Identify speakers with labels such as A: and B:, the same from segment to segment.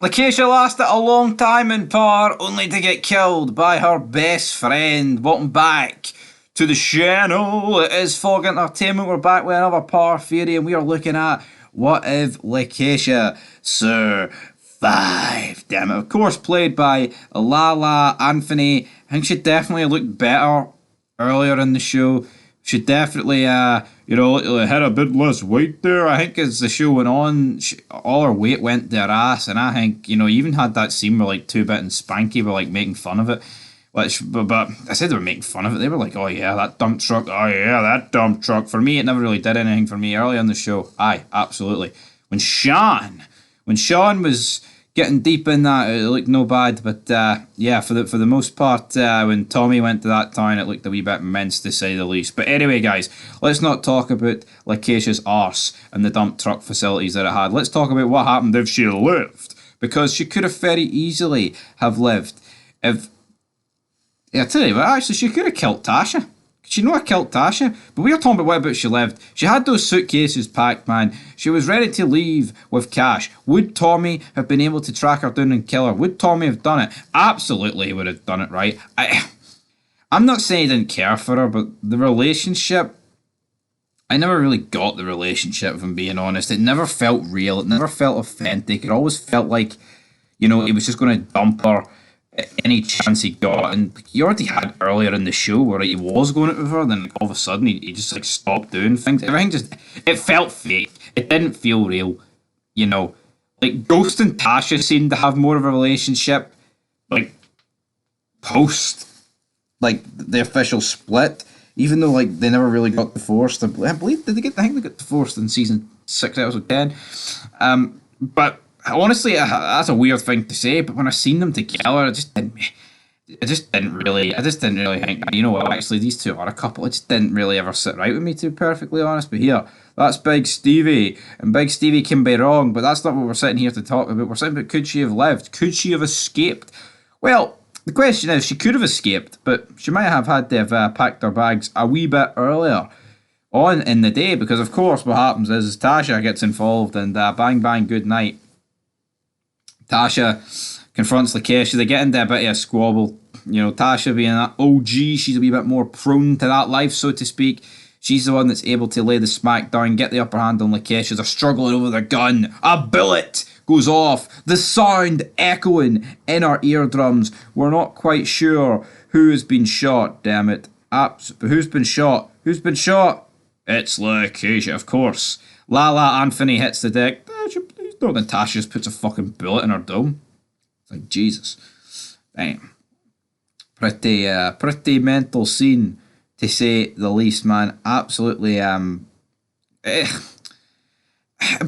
A: Keisha lasted a long time in power, only to get killed by her best friend. Welcome back to the channel. It is Fog Entertainment. We're back with another power theory, and we are looking at what if Keisha survived. Damn it. Of course, played by Lala Anthony. I think she definitely looked better earlier in the show. She definitely, had a bit less weight there. I think as the show went on, all her weight went to her ass, and I think, even had that scene where, like, Two Bit and Spanky were, like, making fun of it. But I said they were making fun of it. They were like, oh, yeah, that dump truck. Oh, yeah, that dump truck. For me, it never really did anything for me early on the show. Aye, absolutely. When Sean was getting deep in that, it looked no bad, but yeah, for the most part, when Tommy went to that town, it looked a wee bit mince to say the least. But anyway, guys, let's not talk about Lakeisha's arse and the dump truck facilities that it had. Let's talk about what happened if she lived, because she could have very easily have lived if. Yeah, I tell you what, actually, she could have killed Tasha. She know I killed Tasha, but we are talking about what about she lived. She had those suitcases packed, man. She was ready to leave with cash. Would Tommy have been able to track her down and kill her? Would Tommy have done it? Absolutely, he would have done it, right? I'm not saying he didn't care for her, but the relationship, I never really got the relationship, if I'm being honest. It never felt real. It never felt authentic. It always felt like, he was just going to dump her any chance he got, and he already had earlier in the show where he was going out with her, then all of a sudden he just like stopped doing things. Everything just, it felt fake. It didn't feel real, like Ghost and Tasha seemed to have more of a relationship, like post like the official split, even though like they never really got divorced. I believe I think they got divorced in season 6 episode 10. But honestly, that's a weird thing to say, but when I seen them together, I just didn't really think, actually these two are a couple. It just didn't really ever sit right with me, to be perfectly honest. But here, that's Big Stevie, and Big Stevie can be wrong, but that's not what we're sitting here to talk about. We're sitting about, could she have lived? Could she have escaped? Well, the question is, she could have escaped, but she might have had to have packed her bags a wee bit earlier on in the day, because of course what happens is Tasha gets involved, and bang bang good night. Tasha confronts Lakeisha. They get into a bit of a squabble. Tasha being that OG, she's a wee bit more prone to that life, so to speak. She's the one that's able to lay the smack down, get the upper hand on Lakeisha. They're struggling over their gun. A bullet goes off. The sound echoing in our eardrums. We're not quite sure who has been shot, damn it. But who's been shot? Who's been shot? It's Lakeisha, of course. Lala Anthony hits the deck. Don't think Tasha just puts a fucking bullet in her dome. It's like, Jesus. Damn. Pretty mental scene, to say the least, man. Absolutely, but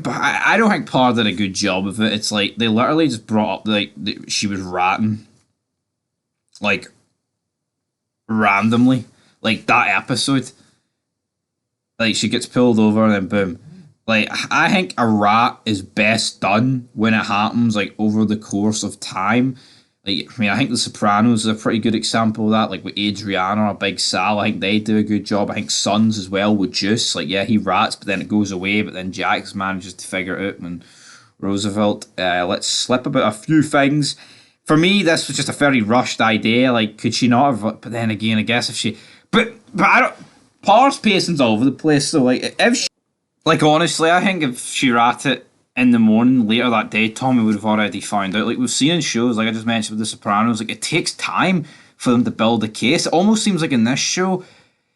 A: I don't think Par did a good job of it. It's like, they literally just brought up, like, she was ratting. Like, randomly. Like, that episode. Like, she gets pulled over and then boom. Like, I think a rat is best done when it happens, like, over the course of time. Like, I think The Sopranos is a pretty good example of that, like, with Adriana or Big Sal. I think they do a good job. I think Sons as well with Juice. Like, yeah, he rats, but then it goes away, but then Jax manages to figure it out, and Roosevelt lets slip about a few things. For me, this was just a very rushed idea. Like, could she not have... But then again, I guess if she... But I don't... Par's pacing's all over the place, so, like, if she... Like, honestly, I think if she rat it in the morning later that day, Tommy would have already found out. Like, we've seen in shows, like I just mentioned with The Sopranos, like, it takes time for them to build a case. It almost seems like in this show,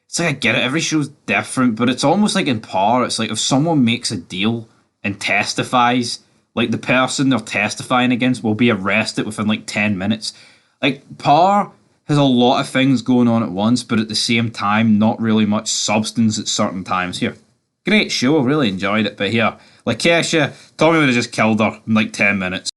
A: it's like, I get it, every show's different, but it's almost like in Par, it's like if someone makes a deal and testifies, like, the person they're testifying against will be arrested within, like, 10 minutes. Like, Par has a lot of things going on at once, but at the same time, not really much substance at certain times. Here. Great show, really enjoyed it, but here, Keisha, Tommy would have just killed her in like 10 minutes.